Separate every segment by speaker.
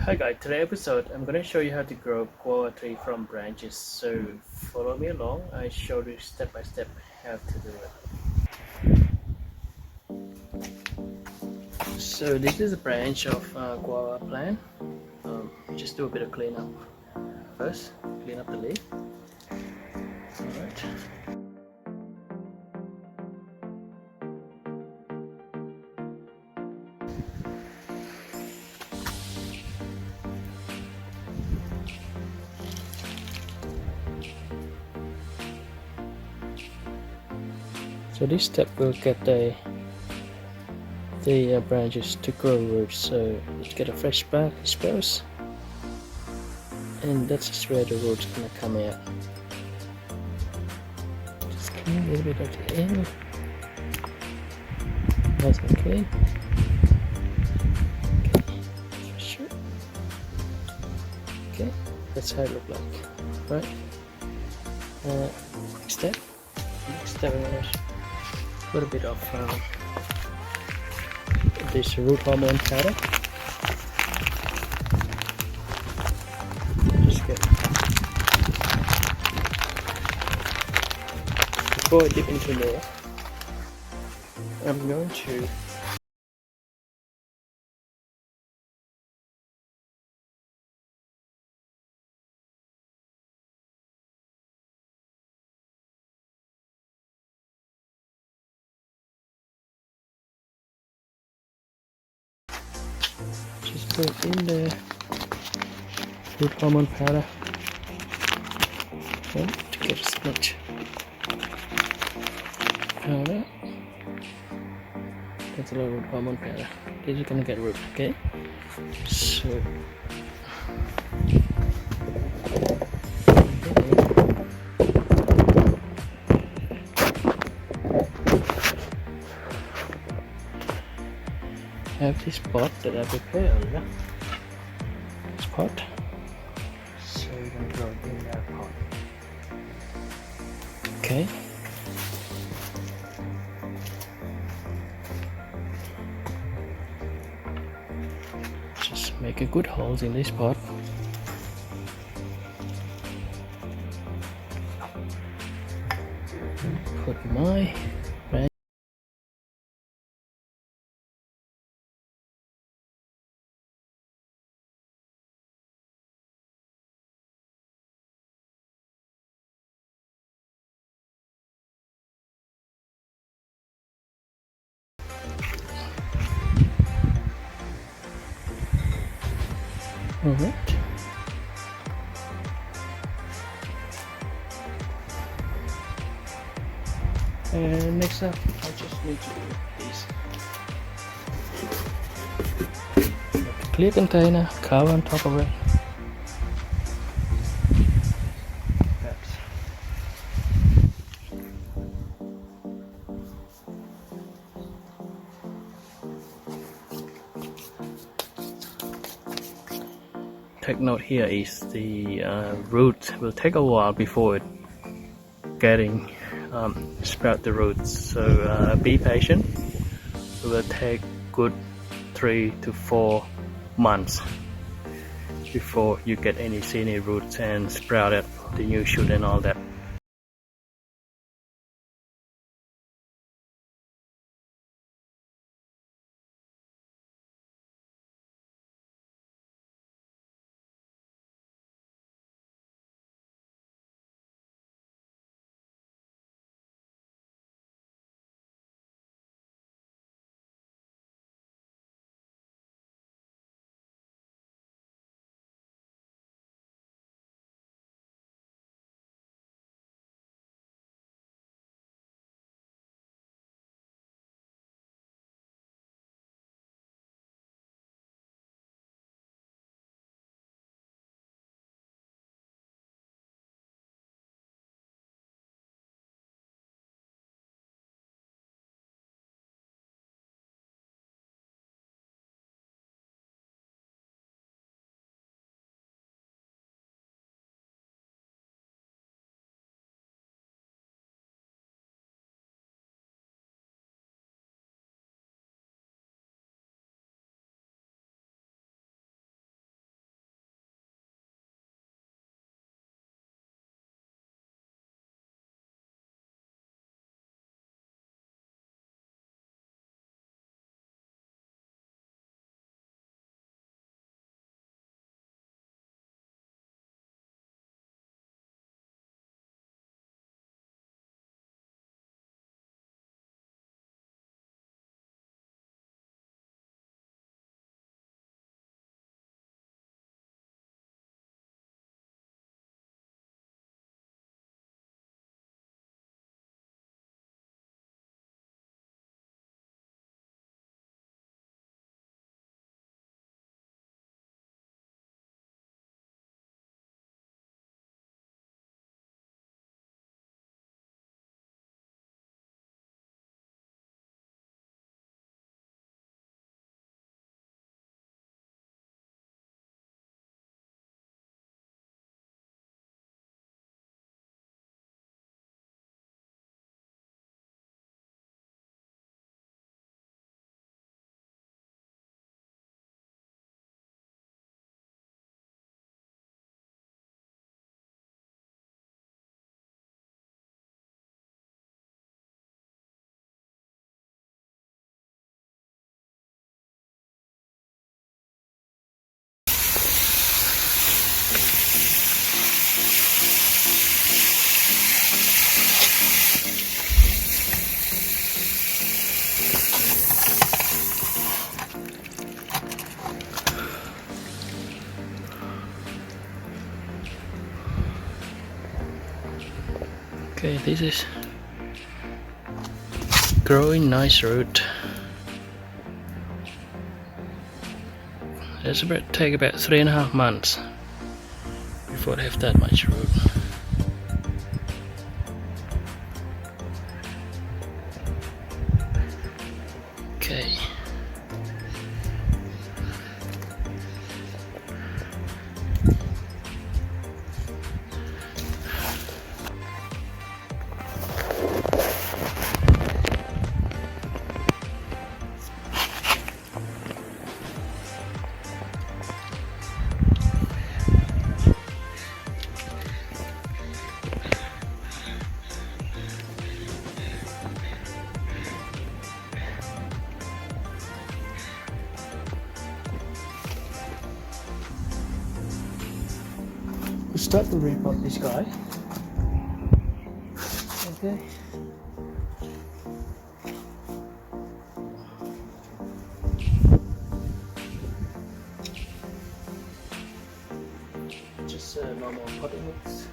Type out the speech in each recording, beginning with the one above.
Speaker 1: Hi guys, today's episode I'm gonna show you how to grow guava tree from branches. So follow me along. I show you step by step how to do it. So this is a branch of guava plant. Just do a bit of cleanup first. Clean up the leaf. Alright. So this step will get the branches to grow roots. So let's get a fresh sprouts, and that's where the roots gonna come out. Just clean a little bit of the end, nice and clean. Okay, sure. Okay, that's how it look like, right? Next step, I'm gonna put a bit of this root hormone powder. Just get before I dip into more. I'm going to just put in the root hormone powder and to get as much powder. That's a lot of root hormone powder. This is gonna get root, okay? So I have this pot that I prepared earlier. This pot. So you're gonna grow it in that pot. Okay. Just make a good holes in this pot. Put my branch. Alright. And next up, I just need to do this. Clear container, cover on top of it. Take note here is the root will take a while before it getting sprout the roots, so be patient. It will take good 3 to 4 months before you get see any roots and sprout out the new shoot and all that. Okay, this is growing nice root. It's take about 3.5 months before they have that much root. Okay. We'll start to repot this guy. Okay. Just normal potting mix.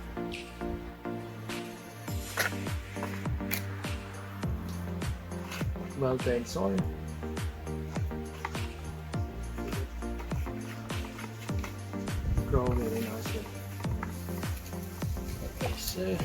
Speaker 1: Well drained soil. Grow really nicely. Okay, so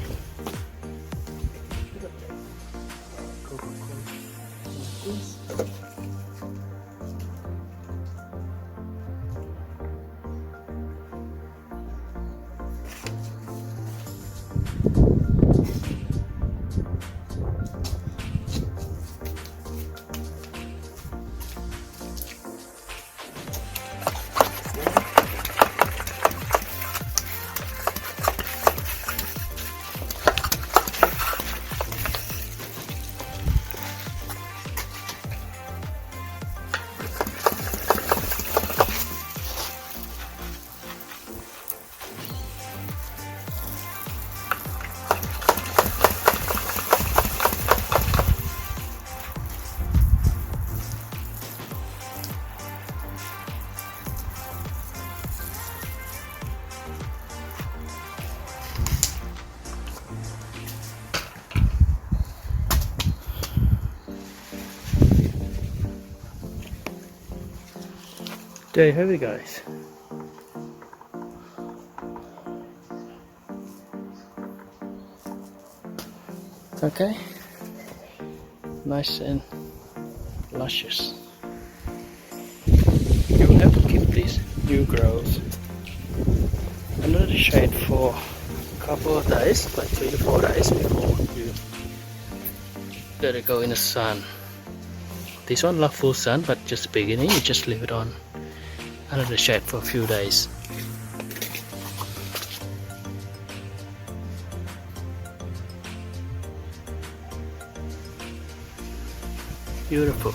Speaker 1: there you have it, guys. Okay, nice and luscious. You will have to keep these new growth under the shade for a couple of days, like 3 to 4 days before you let it go in the sun. This one love full sun, but just beginning, you just leave it on under the shade for a few days. Beautiful.